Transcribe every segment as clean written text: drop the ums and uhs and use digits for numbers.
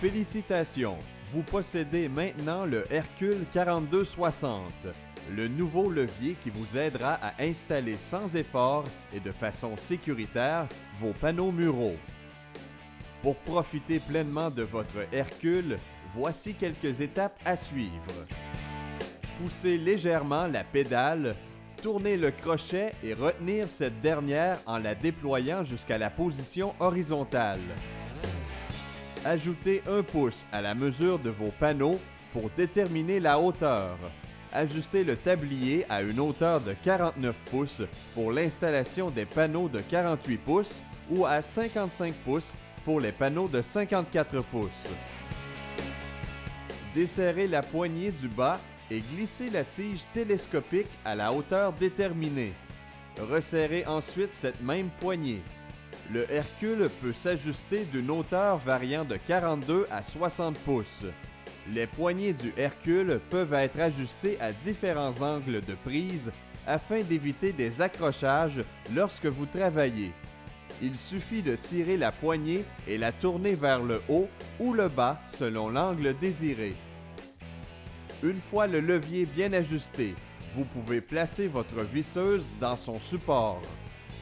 Félicitations! Vous possédez maintenant le Hercule 4260, le nouveau levier qui vous aidera à installer sans effort et de façon sécuritaire vos panneaux muraux. Pour profiter pleinement de votre Hercule, voici quelques étapes à suivre. Poussez légèrement la pédale, tournez le crochet et retenir cette dernière en la déployant jusqu'à la position horizontale. Ajoutez 1 pouce à la mesure de vos panneaux pour déterminer la hauteur. Ajustez le tablier à une hauteur de 49 pouces pour l'installation des panneaux de 48 pouces ou à 55 pouces pour les panneaux de 54 pouces. Desserrez la poignée du bas et glissez la tige télescopique à la hauteur déterminée. Resserrez ensuite cette même poignée. Le Hercule peut s'ajuster d'une hauteur variant de 42 à 60 pouces. Les poignées du Hercule peuvent être ajustées à différents angles de prise afin d'éviter des accrochages lorsque vous travaillez. Il suffit de tirer la poignée et la tourner vers le haut ou le bas selon l'angle désiré. Une fois le levier bien ajusté, vous pouvez placer votre visseuse dans son support.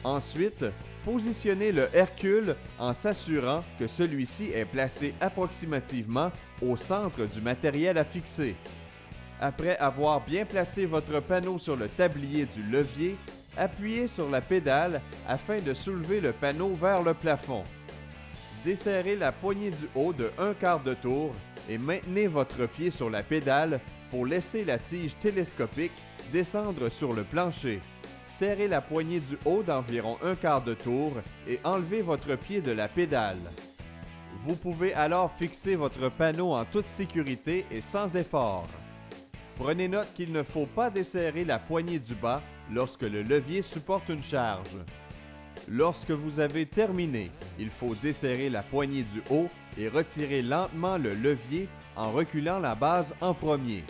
Ensuite, positionnez le Hercule en s'assurant que celui-ci est placé approximativement au centre du matériel à fixer. Après avoir bien placé votre panneau sur le tablier du levier, appuyez sur la pédale afin de soulever le panneau vers le plafond. Desserrez la poignée du haut de 1/4 de tour et maintenez votre pied sur la pédale pour laisser la tige télescopique descendre sur le plancher. Serrez la poignée du haut d'environ 1/4 de tour et enlevez votre pied de la pédale. Vous pouvez alors fixer votre panneau en toute sécurité et sans effort. Prenez note qu'il ne faut pas desserrer la poignée du bas lorsque le levier supporte une charge. Lorsque vous avez terminé, il faut desserrer la poignée du haut et retirer lentement le levier en reculant la base en premier.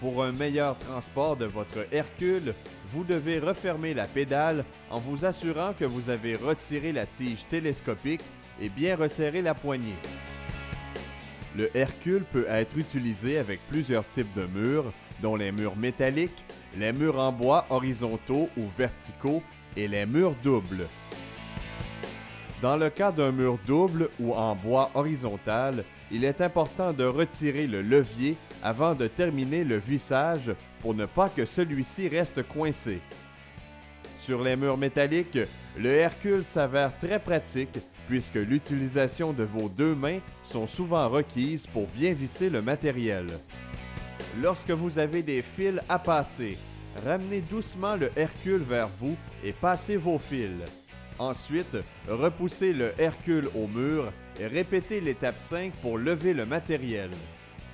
Pour un meilleur transport de votre Hercule, vous devez refermer la pédale en vous assurant que vous avez retiré la tige télescopique et bien resserré la poignée. Le Hercule peut être utilisé avec plusieurs types de murs, dont les murs métalliques, les murs en bois horizontaux ou verticaux et les murs doubles. Dans le cas d'un mur double ou en bois horizontal, il est important de retirer le levier avant de terminer le vissage pour ne pas que celui-ci reste coincé. Sur les murs métalliques, le Hercule s'avère très pratique puisque l'utilisation de vos 2 mains sont souvent requises pour bien visser le matériel. Lorsque vous avez des fils à passer, ramenez doucement le Hercule vers vous et passez vos fils. Ensuite, repoussez le Hercule au mur et répétez l'étape 5 pour lever le matériel.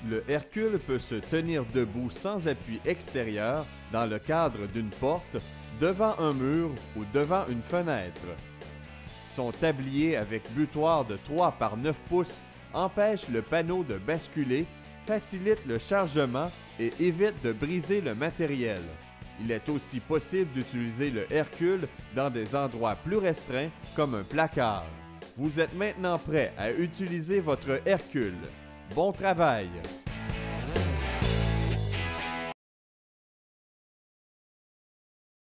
Le Hercule peut se tenir debout sans appui extérieur dans le cadre d'une porte, devant un mur ou devant une fenêtre. Son tablier avec butoir de 3 par 9 pouces empêche le panneau de basculer, facilite le chargement et évite de briser le matériel. Il est aussi possible d'utiliser le Hercule dans des endroits plus restreints comme un placard. Vous êtes maintenant prêt à utiliser votre Hercule. Bon travail!